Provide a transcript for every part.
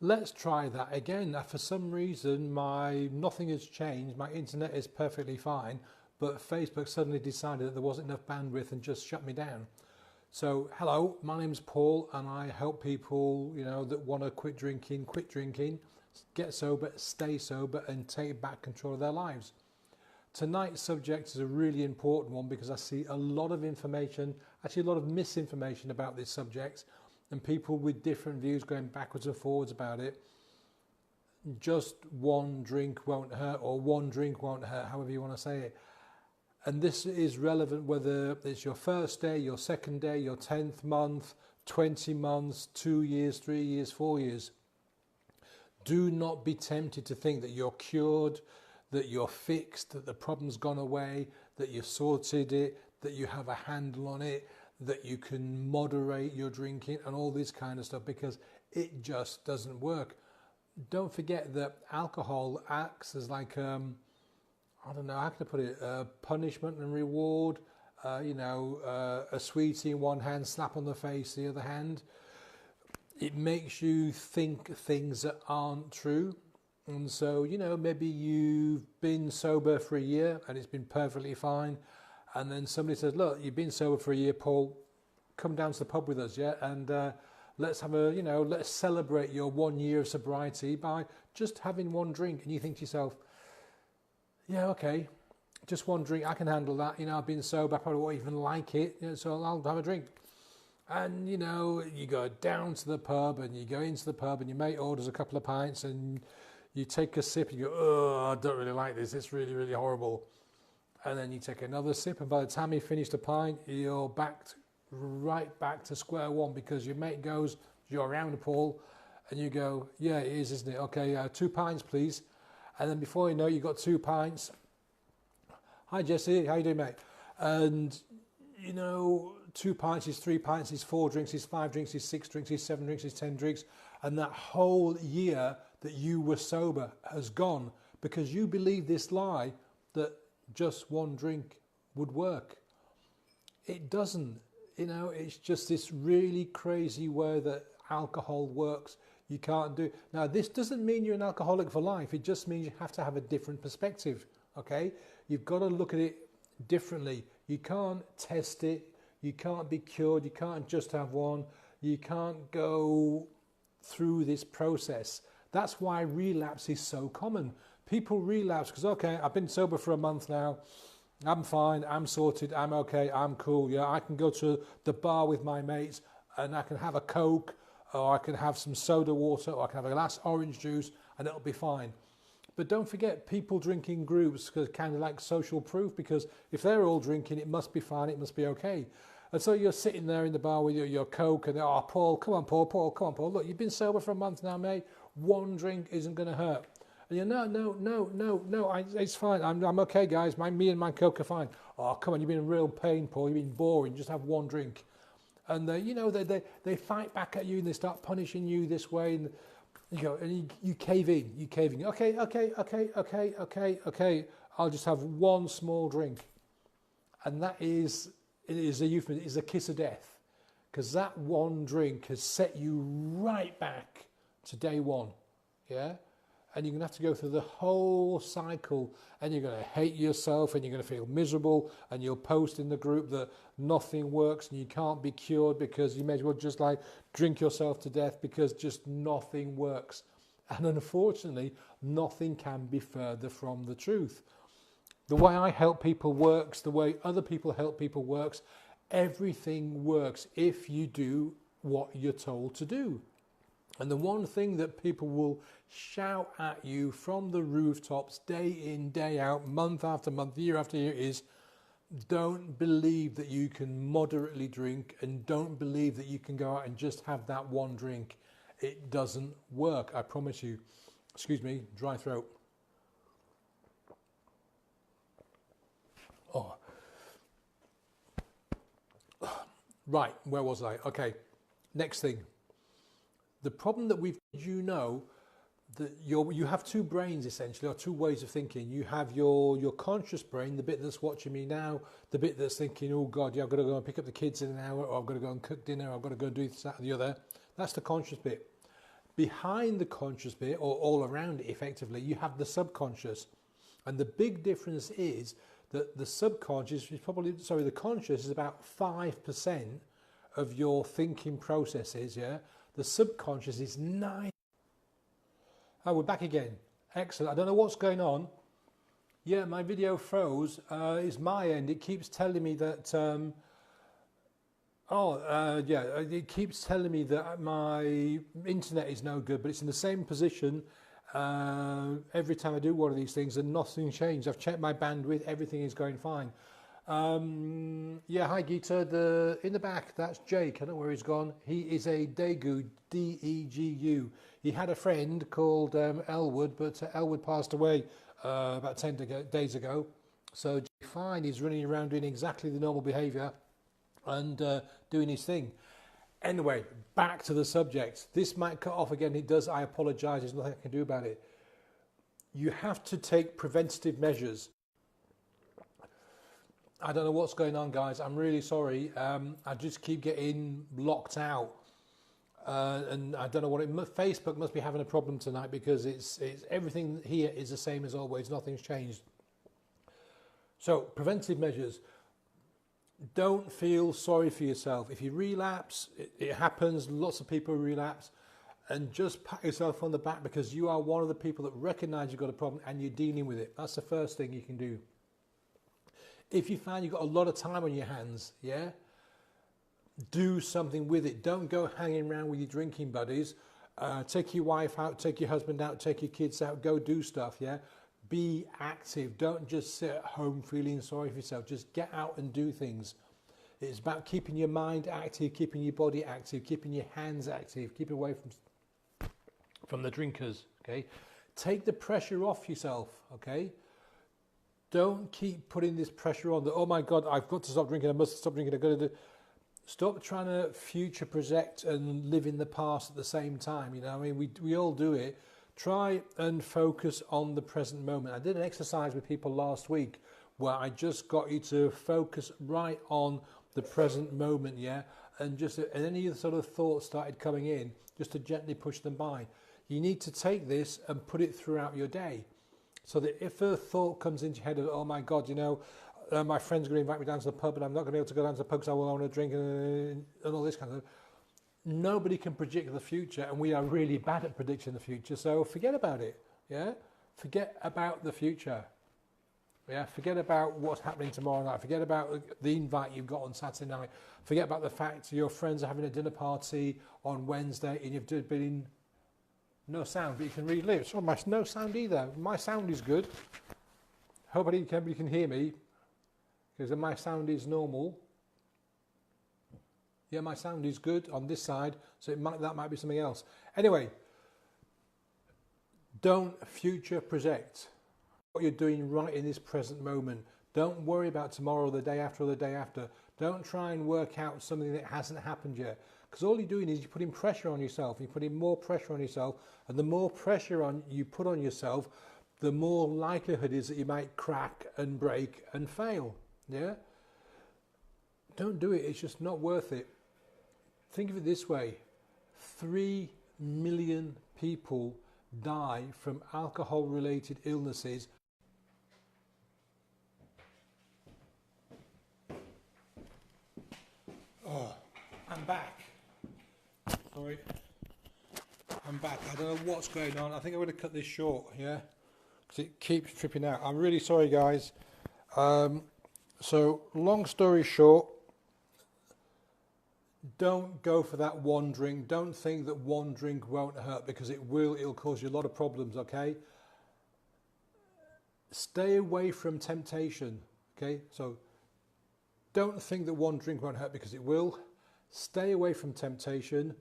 Let's try that again. For some reason, nothing has changed. My internet is perfectly fine, but Facebook suddenly decided that there wasn't enough bandwidth and just shut me down. So, hello, my name's Paul, and I help people, that want to quit drinking, get sober, stay sober, and take back control of their lives. Tonight's subject is a really important one because I see a lot of information, actually a lot of misinformation about this subject, and people with different views going backwards and forwards about it. Just one drink won't hurt, or one drink won't hurt, however you want to say it. And this is relevant whether it's your first day, your second day, your 10th month, 20 months, 2 years, 3 years, 4 years. Do not be tempted to think that you're cured, that you're fixed, that the problem's gone away, that you've sorted it, that you have a handle on it, that you can moderate your drinking and all this kind of stuff, because it just doesn't work. Don't forget that alcohol acts as like, I don't know, how can I put it, punishment and reward, a sweetie in one hand, slap on the face the other hand. It makes you think things that aren't true. And so, maybe you've been sober for a year and it's been perfectly fine. And then somebody says, look, you've been sober for a year, Paul, come down to the pub with us, yeah? And let's have let's celebrate your 1 year of sobriety by just having one drink. And you think to yourself, yeah, okay, just one drink, I can handle that. I've been sober, I probably won't even like it, so I'll have a drink. And, you go down to the pub and you go into the pub and your mate orders a couple of pints and you take a sip and you go, oh, I don't really like this, it's really, really horrible. And then you take another sip, and by the time you finish the pint, you're right back to square one, because your mate goes, you're around Paul, and you go, yeah, it is, isn't it? Okay, 2 pints, please. And then before you know it, you've got 2 pints. Hi, Jesse, how you doing, mate? And, 2 pints is 3 pints, is 4 drinks, is 5 drinks, is 6 drinks, is 7 drinks, is 10 drinks. And that whole year that you were sober has gone because you believe this lie that just one drink would work. It doesn't. It's just this really crazy way that alcohol works. You can't do. Now, this doesn't mean you're an alcoholic for life. It just means you have to have a different perspective. Okay? You've got to look at it differently. You can't test it. You can't be cured. You can't just have one. You can't go through this process. That's why relapse is so common. People relapse because, okay, I've been sober for a month now, I'm fine, I'm sorted, I'm okay, I'm cool, yeah, I can go to the bar with my mates and I can have a Coke, or I can have some soda water, or I can have a glass orange juice and it'll be fine. But don't forget, people drink in groups because kind of like social proof, because if they're all drinking, it must be fine, it must be okay. And so you're sitting there in the bar with your Coke and, oh, Paul, come on, Paul, come on, Paul, look, you've been sober for a month now, mate, one drink isn't going to hurt. And you're, no, it's fine. I'm okay, guys. Me and my Coke are fine. Oh, come on, you've been in real pain, Paul. You've been boring. Just have one drink. And they fight back at you and they start punishing you this way. And you go, and you cave in. Okay. I'll just have one small drink. And it is a euphemism. It's a kiss of death, because that one drink has set you right back to day one. Yeah. And you're going to have to go through the whole cycle, and you're going to hate yourself and you're going to feel miserable, and you'll post in the group that nothing works and you can't be cured because you may as well just like drink yourself to death because just nothing works. And unfortunately, nothing can be further from the truth. The way I help people works, the way other people help people works. Everything works if you do what you're told to do. And the one thing that people will shout at you from the rooftops day in, day out, month after month, year after year is, don't believe that you can moderately drink, and don't believe that you can go out and just have that one drink. It doesn't work, I promise you. Excuse me, dry throat. Oh. Right, where was I? Okay, next thing. The problem that that you have 2 brains essentially, or 2 ways of thinking. You have your conscious brain, the bit that's watching me now, the bit that's thinking, oh God, yeah, I've got to go and pick up the kids in an hour, or I've got to go and cook dinner, or I've got to go and do this, that, and the other. That's the conscious bit. Behind the conscious bit, or all around it effectively, you have the subconscious. And the big difference is that the subconscious is probably, sorry, the conscious is about 5% of your thinking processes, yeah? The subconscious is 9. Oh, we're back again. Excellent. I don't know what's going on. Yeah, my video froze. It's my end. It keeps telling me that, it keeps telling me that my internet is no good, but it's in the same position every time I do one of these things, and nothing changed. I've checked my bandwidth, everything is going fine. Yeah, hi Gita, in the back, that's Jake. I don't know where he's gone. He is a Degu, D-E-G-U. He had a friend called Elwood, but Elwood passed away about 10 days ago. So Jake, fine, he's running around doing exactly the normal behaviour and doing his thing. Anyway, back to the subject. This might cut off again. It does. I apologise. There's nothing I can do about it. You have to take preventative measures. I don't know what's going on, guys. I'm really sorry. I just keep getting locked out. And I don't know what Facebook must be having a problem tonight, because it's everything here is the same as always. Nothing's changed. So, preventive measures. Don't feel sorry for yourself. If you relapse, it happens. Lots of people relapse. And just pat yourself on the back, because you are one of the people that recognise you've got a problem and you're dealing with it. That's the first thing you can do. If you find you've got a lot of time on your hands, yeah, do something with it. Don't go hanging around with your drinking buddies. Take your wife out, take your husband out, take your kids out, go do stuff, yeah. Be active. Don't just sit at home feeling sorry for yourself. Just get out and do things. It's about keeping your mind active, keeping your body active, keeping your hands active, keep away from the drinkers, okay? Take the pressure off yourself, okay? Don't keep putting this pressure on that, oh my God, I've got to stop drinking, I must stop drinking, I've got to do. Stop trying to future project and live in the past at the same time, you know, I mean, we all do it. Try and focus on the present moment. I did an exercise with people last week where I just got you to focus right on the present moment, yeah? And just and any sort of thoughts started coming in, just to gently push them by. You need to take this and put it throughout your day, so that if a thought comes into your head of, oh my God, you know, my friend's going to invite me down to the pub and I'm not going to be able to go down to the pub because I want to drink and all this kind of stuff. Nobody can predict the future, and we are really bad at predicting the future, so forget about it, yeah? Forget about the future, yeah? Forget about what's happening tomorrow night, forget about the invite you've got on Saturday night, forget about the fact your friends are having a dinner party on Wednesday and you've been in no sound, but you can read lips. Oh, no sound either. My sound is good. Hope everybody can hear me, because my sound is normal. Yeah, my sound is good on this side, so that might be something else. Anyway, don't future project what you're doing right in this present moment. Don't worry about tomorrow or the day after or the day after. Don't try and work out something that hasn't happened yet, because all you're doing is you're putting pressure on yourself. You're putting more pressure on yourself, and the more pressure you put on yourself, the more likelihood is that you might crack and break and fail, yeah? Don't do it. It's just not worth it. Think of it this way, 3 million people die from alcohol-related illnesses. Oh, I'm back. Sorry, I'm back. I don't know what's going on. I think I'm going to cut this short, yeah? Because it keeps tripping out. I'm really sorry, guys. So, long story short, don't go for that one drink. Don't think that one drink won't hurt, because it will. It'll cause you a lot of problems, okay? Stay away from temptation, okay? So don't think that one drink won't hurt, because it will. Stay away from temptation.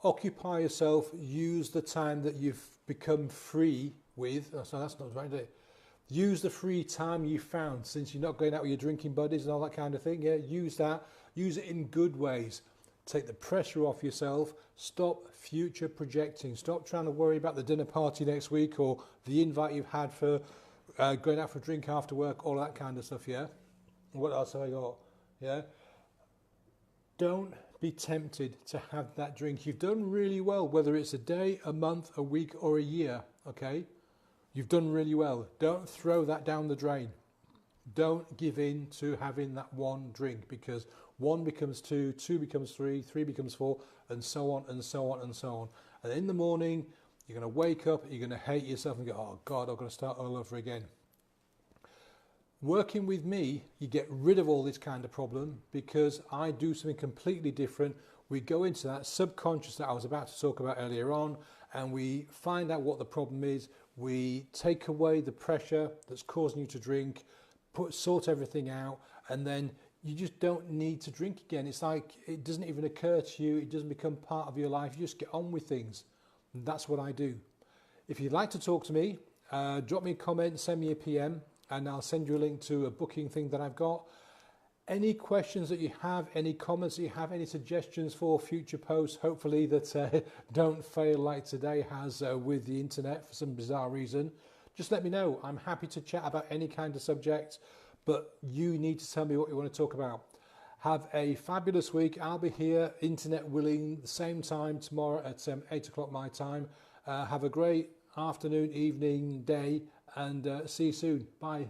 Occupy yourself. Use the time that you've become free with. Oh, so that's not right, is it? Use the free time you found since you're not going out with your drinking buddies and all that kind of thing. Yeah, use that. Use it in good ways. Take the pressure off yourself. Stop future projecting. Stop trying to worry about the dinner party next week or the invite you've had for going out for a drink after work, all that kind of stuff, yeah? What else have I got? Yeah? Don't be tempted to have that drink. You've done really well, whether it's a day, a month, a week, or a year, okay? You've done really well. Don't throw that down the drain. Don't give in to having that one drink, because one becomes two, two becomes three, three becomes four, and so on and so on and so on. And in the morning, you're going to wake up, you're going to hate yourself and go, oh God, I've got to start all over again. Working with me, you get rid of all this kind of problem, because I do something completely different. We go into that subconscious that I was about to talk about earlier on, and we find out what the problem is. We take away the pressure that's causing you to drink, sort everything out, and then you just don't need to drink again. It's like it doesn't even occur to you. It doesn't become part of your life. You just get on with things. And that's what I do. If you'd like to talk to me, drop me a comment, send me a PM, and I'll send you a link to a booking thing that I've got. Any questions that you have, any comments that you have, any suggestions for future posts, hopefully that don't fail like today has with the internet for some bizarre reason, just let me know. I'm happy to chat about any kind of subject, but you need to tell me what you want to talk about. Have a fabulous week. I'll be here, internet willing, the same time tomorrow at 8 o'clock my time. Have a great afternoon, evening, day, and see you soon. Bye.